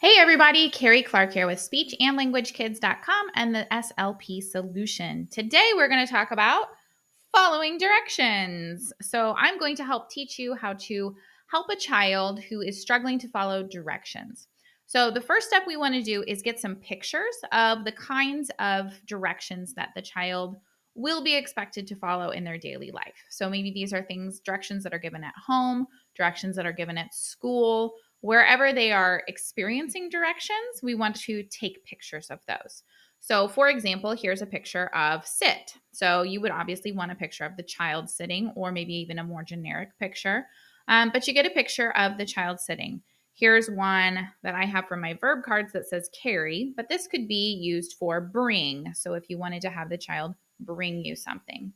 Hey everybody, Carrie Clark here with speechandlanguagekids.com and the SLP solution. Today we're going to talk about following directions. So I'm going to help teach you how to help a child who is struggling to follow directions. So the first step we want to do is get some pictures of the kinds of directions that the child will be expected to follow in their daily life. So maybe these are directions that are given at home, directions that are given at school. Wherever they are experiencing directions, we want to take pictures of those. So, for example, here's a picture of sit. So, you would obviously want a picture of the child sitting, or maybe even a more generic picture. But you get a picture of the child sitting. Here's one that I have from my verb cards that says carry, but this could be used for bring. So, if you wanted to have the child bring you something.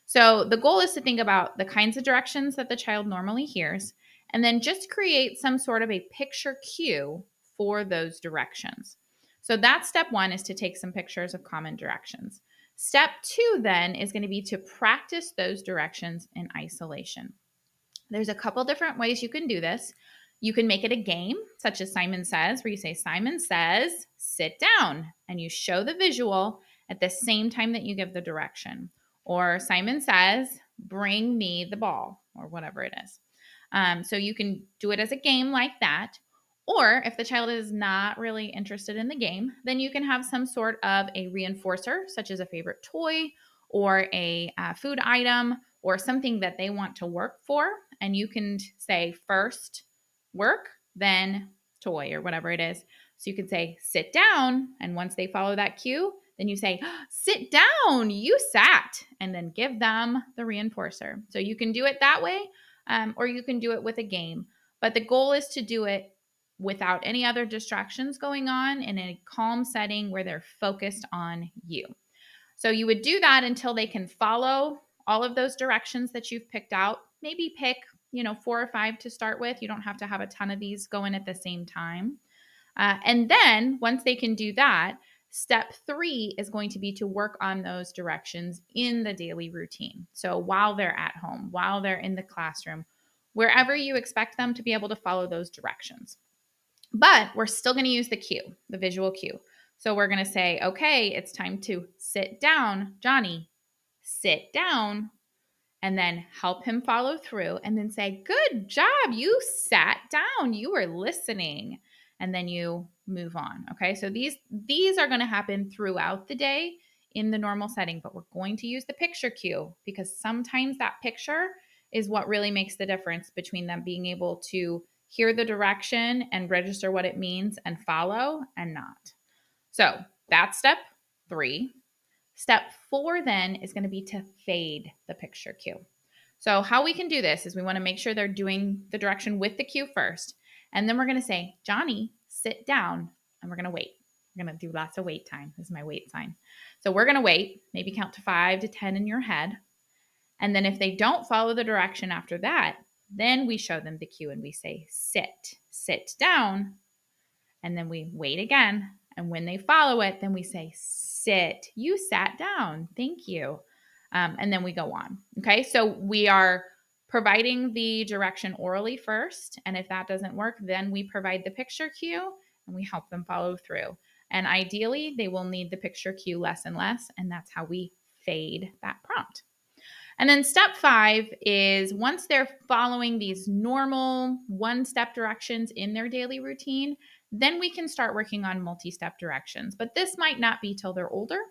So, the goal is to think about the kinds of directions that the child normally hears, and then just create some sort of a picture cue for those directions. So that's step one, is to take some pictures of common directions. Step two then is going to be to practice those directions in isolation. There's a couple different ways you can do this. You can make it a game, such as Simon Says, where you say, Simon says, sit down, and you show the visual at the same time that you give the direction. Or Simon says, bring me the ball, or whatever it is. So you can do it as a game like that. Or if the child is not really interested in the game, then you can have some sort of a reinforcer, such as a favorite toy or a food item or something that they want to work for. And you can say first work, then toy or whatever it is. So you can say sit down. And once they follow that cue, then you say, sit down, you sat, and then give them the reinforcer. So you can do it that way. Or you can do it with a game. But the goal is to do it without any other distractions going on in a calm setting where they're focused on you. So you would do that until they can follow all of those directions that you've picked out. Maybe pick, 4 or 5 to start with. You don't have to have a ton of these going at the same time. And then once they can do that, step 3 is going to be to work on those directions in the daily routine. So while they're at home, while they're in the classroom, wherever you expect them to be able to follow those directions. But we're still going to use the cue, the visual cue. So we're going to say, okay, it's time to sit down. Johnny, sit down. And then help him follow through and then say, good job. You sat down. You were listening. And then you move on. Okay. So these are going to happen throughout the day in the normal setting, but we're going to use the picture cue because sometimes that picture is what really makes the difference between them being able to hear the direction and register what it means and follow and not. So that's step 3. Step 4 then is going to be to fade the picture cue. So how we can do this is we want to make sure they're doing the direction with the cue first. And then we're going to say, Johnny, sit down. And we're going to wait. We're going to do lots of wait time. This is my wait sign. So we're going to wait, maybe count to 5 to 10 in your head. And then if they don't follow the direction after that, then we show them the cue and we say, sit down. And then we wait again. And when they follow it, then we say, sit. You sat down. Thank you. And then we go on. Okay. So we are providing the direction orally first. And if that doesn't work, then we provide the picture cue and we help them follow through. And ideally, they will need the picture cue less and less. And that's how we fade that prompt. And then step 5 is once they're following these normal one-step directions in their daily routine, then we can start working on multi-step directions. But this might not be till they're older,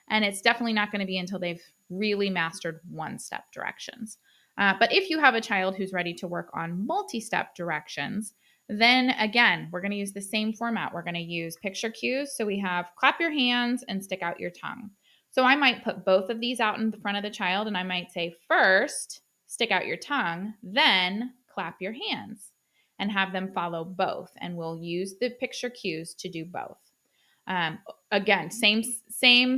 and it's definitely not going to be until they've really mastered one-step directions. But if you have a child who's ready to work on multi-step directions, then again, we're going to use the same format. We're going to use picture cues. So we have clap your hands and stick out your tongue. So I might put both of these out in the front of the child and I might say, first, stick out your tongue, then clap your hands and have them follow both. And we'll use the picture cues to do both. Again, same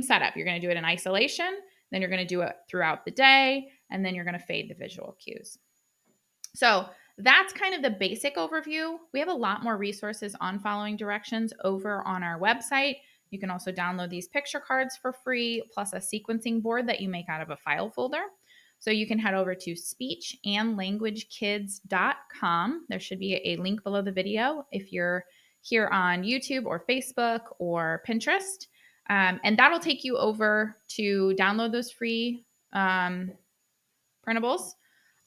setup. You're going to do it in isolation, then you're going to do it throughout the day, and then you're going to fade the visual cues. So that's kind of the basic overview. We have a lot more resources on following directions over on our website. You can also download these picture cards for free, plus a sequencing board that you make out of a file folder. So you can head over to speechandlanguagekids.com. There should be a link below the video if you're here on YouTube or Facebook or Pinterest. And that'll take you over to download those free printables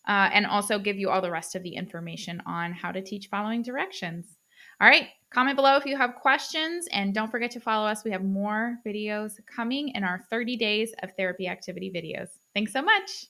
and also give you all the rest of the information on how to teach following directions. All right, comment below if you have questions, and don't forget to follow us. We have more videos coming in our 30 days of therapy activity videos. Thanks so much.